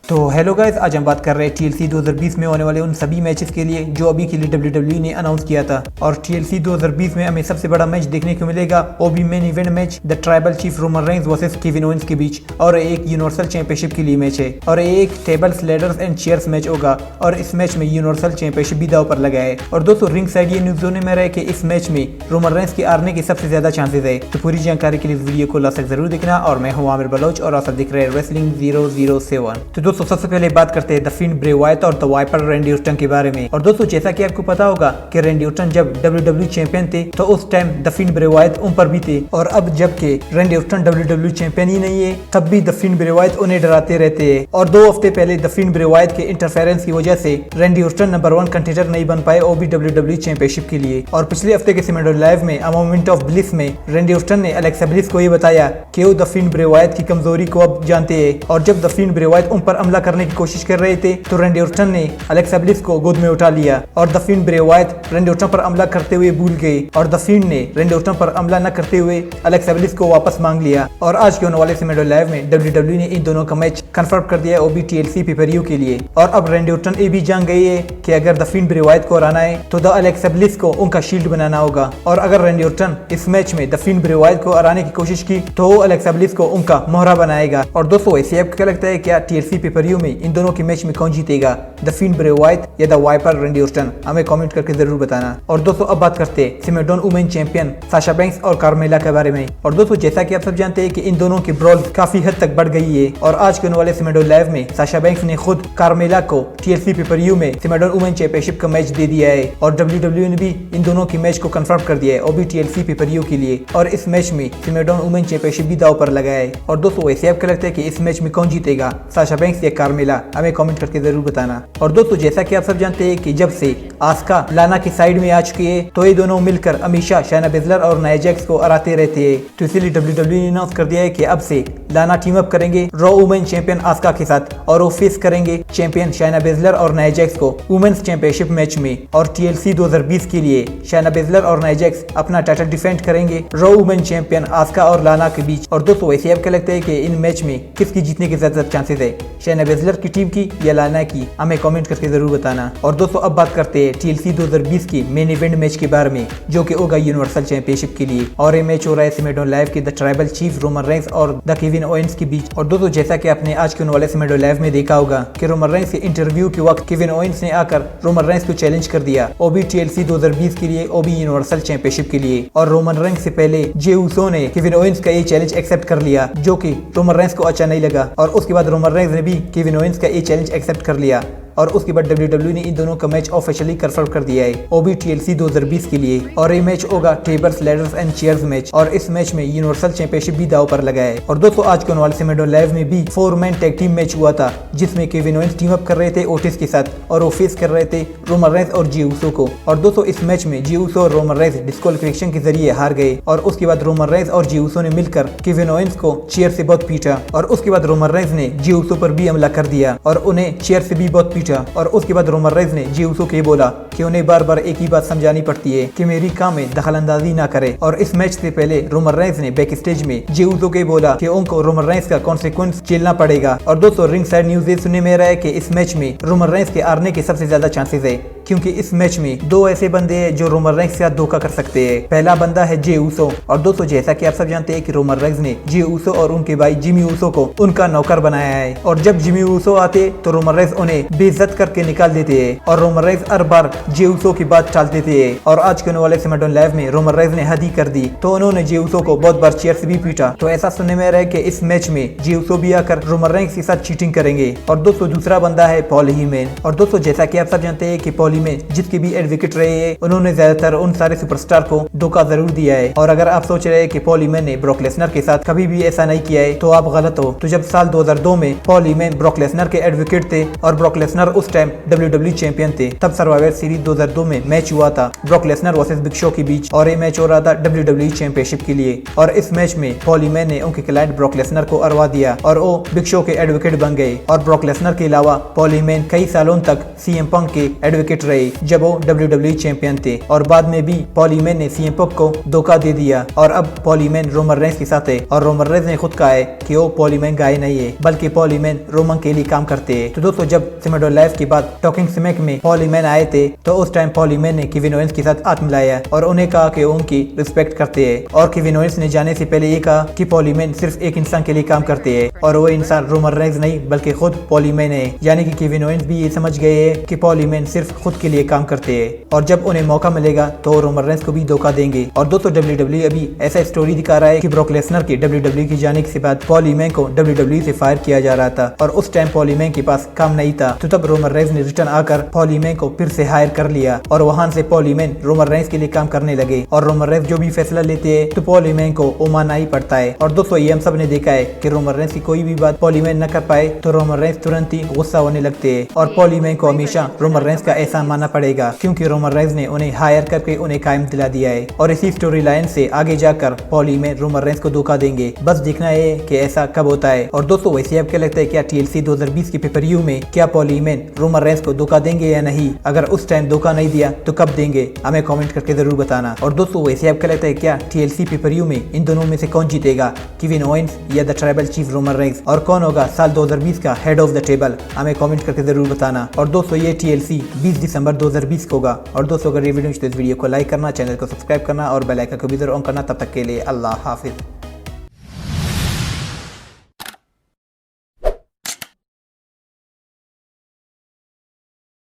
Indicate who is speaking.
Speaker 1: तो hello guys, आज हम बात कर रहे हैं TLC 2020 में होने वाले उन सभी मैचेस के लिए जो अभी के लिए WWE ने अनाउंस किया था। और TLC 2020 में हमें सबसे बड़ा मैच देखने को मिलेगा, वो भी main event match the tribal chief Roman Reigns versus Kevin Owens के बीच, और एक यूनिवर्सल चैंपियनशिप के लिए मैच है और एक tables ladders and chairs match होगा और इस मैच में यूनिवर्सल चैंपियनशिप भी दांव पर लगा है। और दोस्तों रिंग साइड ये न्यूज होने में रहा है कि इस मैच में रोमन रेंस के हारने के सबसे ज्यादा चांसेस है। तो पूरी जानकारी के लिए इस वीडियो को लास्ट तक जरूर देखना। और मैं हूं आमिर बलोच और आप सब देख रहे हैं रेसलिंग 007। तो दोस्तों सबसे पहले बात करते हैं द फिंड ब्रे वायट और द वाइपर रैंडी ऑर्टन के बारे में। और दोस्तों जैसा कि आपको पता होगा कि रैंडी ऑर्टन जब WWE चैंपियन थे तो उस टाइम द फिंड ब्रे वायट उन पर भी थे, और अब जबकि रैंडी ऑर्टन WWE चैंपियन ही नहीं है तब भी द फिंड ब्रे वायट उन्हें डराते रहते हैं। और 2 हफ्ते पहले द फिंड ब्रे वायट के इंटरफेरेंस की वजह से रैंडी ऑर्टन नंबर 1 कंटेंडर नहीं बन पाए वो भी WWE चैंपियनशिप के लिए। और पिछले हफ्ते के SmackDown लाइव में अ मोमेंट ऑफ ब्लिस में रैंडी ऑर्टन ने एलेक्सा ब्लिस को ये बताया कि वो द फिंड ब्रे वायट की कमजोरी को अब जानते हैं, और जब द फिंड ब्रे वायट उन पर हमला करने की कोशिश कर रहे थे तो रैंडी ऑर्टन ने एलेक्सा ब्लिस को गोद में उठा लिया और द फिंड ब्रे वायट रैंडी ऑर्टन पर हमला करते हुए भूल गए, और द फिंड ने रैंडी ऑर्टन पर हमला न करते हुए एलेक्सा ब्लिस को वापस मांग लिया। और आज के होने वाले SmackDown लाइव में WWE ने इन दोनों का मैच कंफर्म कर दिया है, वो भी TLC पे-per-view के लिए। और अब रैंडी ऑर्टन ये भी जान गई है कि अगर द फिंड ब्रे वायट को हराना है तो द एलेक्सा ब्लिस को उनका शील्ड बनाना होगा, और अगर रैंडी ऑर्टन इस मैच में द फिंड ब्रे वायट को हराने की कोशिश की तो वो एलेक्सा ब्लिस को उनका मोहरा बनाएगा। और दोस्तों ऐसे आपको क्या लगता है, क्या TLC पे-per-view में इन दोनों के मैच में कौन जीतेगा, द फिंड ब्रे वायट या द वाइपर रैंडी ऑर्टन? हमें कमेंट करके जरूर बताना। और दोस्तों अब बात करते हैं SmackDown women champion Sasha banks और कार्मेला के बारे में। और दोस्तों जैसा कि आप सब जानते हैं कि इन दोनों की ब्रॉल काफी हद तक बढ़ गई है, और आज के होने वाले SmackDown लाइव में साशा बैंक्स ने खुद कार्मेला को TLC पे-per-view में SmackDown वुमेन चैंपियनशिप का मैच दे दिया है, और WWE ने भी इन दोनों की मैच को कंफर्म कर दिया है, वो भी TLC पे-per-view के लिए। और इस मैच में SmackDown वुमेन चैंपियनशिप भी दांव पर लगा है। और दोस्तों वैसे आपको लगता है कि इस मैच में कौन जीतेगा, साशा बैंक्स या कार्मेला? हमें कमेंट करके जरूर बताना। और दोस्तों जैसा कि आप सब जानते हैं कि जब से आस्का लाना की साइड में आ चुकी है तो ये दोनों मिलकर हमेशा शायना बेजलर और नाया जैक्स को हराते रहते हैं, तो इसीलिए WWE ने अनाउंस कर दिया है कि अब से लाना टीम अप करेंगे रॉ वुमेन चैंपियन आस्का के साथ, और वो फेस करेंगे चैंपियन शायना बेजलर और नाया जैक्स को वुमेन्स चैंपियनशिप मैच में। और TLC 2020 के लिए शायना बेजलर और नाया जैक्स अपना टाइटल डिफेंड करेंगे रॉ वुमेन चैंपियन आस्का और लाना के बीच। और दोस्तों वैसे आपको लगता है कि इन मैच में किसकी जीतने के ज्यादा चांसेस है, शायना बेजलर की टीम की या लाना की? हमें कमेंट करके जरूर बताना। और दोस्तों अब बात करते हैं TLC 2020 की मेन इवेंट मैच के बारे में जो कि होगा यूनिवर्सल चैंपियनशिप के लिए, और ये मैच हो रहा है SmackDown लाइव के the tribal chief Roman Reigns और द केविन ओवेंस के बीच। और दोस्तों जैसा कि आपने आज के होने वाले SmackDown लाइव में देखा होगा कि रोमन रेंस के इंटरव्यू के वक्त केविन ओवेंस ने आकर रोमन रेंस को चैलेंज कर दिया, वो भी TLC 2020 के लिए, वो भी यूनिवर्सल चैंपियनशिप के लिए। और रोमन रेंस से पहले जे ऊसो ने केविन ओवेंस का ये चैलेंज एक्सेप्ट कर लिया जो कि रोमन रेंस को अच्छा नहीं लगा, और उसके बाद रोमन रेंस ने भी केविन ओवेंस का ये चैलेंज एक्सेप्ट कर लिया, और उसके बाद WWE ने इन दोनों का मैच ऑफिशियली कंफर्म कर दिया है, वो भी TLC 2020 के लिए। और ये मैच होगा tables ladders and chairs match, और इस मैच में यूनिवर्सल चैंपियनशिप भी दांव पर लगा है। और दोस्तों आज के होने वाले SmackDown लाइव में भी 4 मैन टैग टीम मैच हुआ था जिसमें केविन ओवेंस टीम अप कर रहे थे ओटिस के साथ, और वो फेस कर रहे थे रोमन रेंस और जे ऊसो को। और दोस्तों इस मैच में जे ऊसो और रोमन रेंस डिस्क्वालिफिकेशन के जरिए हार गए, और उसके बाद रोमन रेंस और जे ऊसो ने मिलकर केविन ओवेंस को चेयर से बहुत पीटा, और उसके बाद रोमन रेंस ने जे ऊसो पर भी हमला कर दिया और उन्हें चेयर से भी बहुत पीटा। और उसके बाद रोमन रेंस ने जे ऊसो को बोला कि उन्हें बार बार एक ही बात समझानी पड़ती है कि मेरी काम में दखलंदाजी ना करे। और इस मैच से पहले रोमन रेंस ने बैक स्टेज में जे ऊसो को बोला कि उनको रोमन रेंस का कॉन्सिक्वेंस झेलना पड़ेगा। और दोस्तों रिंग साइड न्यूज ये सुनने में रहा है कि इस मैच में रोमन रेंस के हारने के सबसे ज्यादा चांसेस है, क्योंकि इस मैच में 2 ऐसे बंदे हैं जो रोमन रेंस के साथ धोखा कर सकते हैं। पहला बंदा है जे ऊसो, और दोस्तों जैसा कि आप सब जानते हैं कि रोमन रेंस ने जे ऊसो और उनके भाई जिमी ऊसो को उनका नौकर बनाया है, और जब जिमी ऊसो आते तो रोमन रेंस उन्हें बेइज्जत करके निकाल देते हैं, और रोमन रेंस हर बार जे ऊसो की बात टाल देते हैं। और आज के होने वाले SmackDown लाइव में रोमन रेंस ने हद ही कर दी, तो उन्होंने जे ऊसो को बहुत बार चेयर से भी पीटा। तो ऐसा सुनने में रहा है कि इस मैच में जे ऊसो भी आकर रोमन रेंस के साथ चीटिंग करेंगे। और दोस्तों दूसरा बंदा है पॉल हीमैन, और दोस्तों जैसा कि आप सब जानते हैं कि पॉल हीमैन जिसके भी एडवोकेट रहे हैं उन्होंने ज्यादातर उन सारे सुपरस्टार को धोखा जरूर दिया है। और अगर आप सोच रहे हैं कि पॉल हीमैन ने ब्रॉक लेसनर के साथ कभी भी ऐसा नहीं किया है तो आप गलत हो। तो जब साल 2002 में पॉल हीमैन ब्रॉक लेसनर के एडवोकेट थे और ब्रॉक लेसनर उस टाइम WWE चैंपियन थे, तब सर्वाइवर सीरीज 2002 में मैच हुआ था Brock Lesnar versus big show के बीच, और ये मैच हो रहा था WWE चैंपियनशिप के लिए। और इस मैच में पॉल हेमन ने उनके क्लाइंट ब्रॉक लेसनर को हरवा दिया और वो बिग शो के एडवोकेट बन गए। और ब्रॉक लेसनर के अलावा पॉल हेमन कई सालों तक CM पंक के एडवोकेट रहे जब वो WWE चैंपियन थे, और बाद में भी पॉल हेमन ने CM पंक को धोखा दे दिया और अब पॉल हेमन रोमन रेंस के साथ है। और रोमन रेंस ने खुद कहा है कि वो पॉल हेमन गाय नहीं है बल्कि पॉल हेमन रोमन के लिए काम करते हैं। तो दोस्तों, जब SmackDown लाइव के बाद टॉकिंग स्मैक में पॉल हेमन आए थे तो उस टाइम पॉल हेमन ने केविन ओवेंस के साथ हाथ मिलाया और उन्हें कहा कि उनकी रिस्पेक्ट करते हैं। और केविन ओवेंस ने जाने से पहले ये कहा कि पॉल हेमन सिर्फ एक इंसान के लिए काम करते हैं और वो इंसान रोमन रेंस नहीं बल्कि खुद पॉल हेमन है। यानी कि केविन ओवेंस भी ये समझ गए हैं कि पॉल हेमन सिर्फ खुद के लिए काम करते हैं और जब उन्हें मौका मिलेगा तो रोमन रेंस को भी धोखा देंगे। और दोस्तों, WWE अभी ऐसा स्टोरी दिखा रहा है कि ब्रॉक लेसनर के WWE के जाने के बाद पॉल हेमन को WWE से फायर किया जा रहा था और उस टाइम पॉल हेमन के पास काम नहीं था। तो तब रोमन रेंस ने रिटर्न आकर पॉल हेमन को फिर से हायर कर लिया और वहां से पॉल हेमन रोमन रेंस के लिए काम करने लगे। और रोमन रेंस जो भी फैसला लेते हैं तो पॉल हेमन को वो मानना ही पड़ता है। और दोस्तों, ये हम सब ने देखा है कि रोमन रेंस की कोई भी बात पॉल हेमन न कर पाए तो रोमन रेंस तुरंत ही गुस्सा होने लगते हैं और पॉल हेमन को हमेशा रोमन रेंस का एहसान मानना पड़ेगा क्योंकि रोमन रेंस ने उन्हें हायर करके उन्हें कायम दिला दिया है। और इसी स्टोरी लाइन से आगे जाकर पॉल हेमन रोमन रेंस को धोखा देंगे। बस देखना है कि ऐसा कब होता है। और दोस्तों, वैसे आप क्या लगता है, क्या TLC 2020 के पेपर-व्यू में क्या पॉल हेमन रोमन रेंस को धोखा देंगे या नहीं? अगर उस टाइम धोखा नहीं दिया तो कब देंगे? हमें कमेंट करके जरूर बताना। और दोस्तों, वैसे आप क्या लगता है, क्या TLC पेपर-व्यू में इन दोनों में से कौन जीतेगा, केविन ओवेंस या the tribal chief Roman Reigns? और कौन होगा साल 2020 का हेड ऑफ द टेबल? हमें कमेंट करके जरूर बताना। और दोस्तों, ये TLC 20 दिसंबर 2020 को होगा। और दोस्तों, अगर ये वीडियो तो इस वीडियो को लाइक करना, चैनल को सब्सक्राइब करना और बेल आइकन को भी जरूर ऑन करना। तब तक के लिए अल्लाह हाफिज।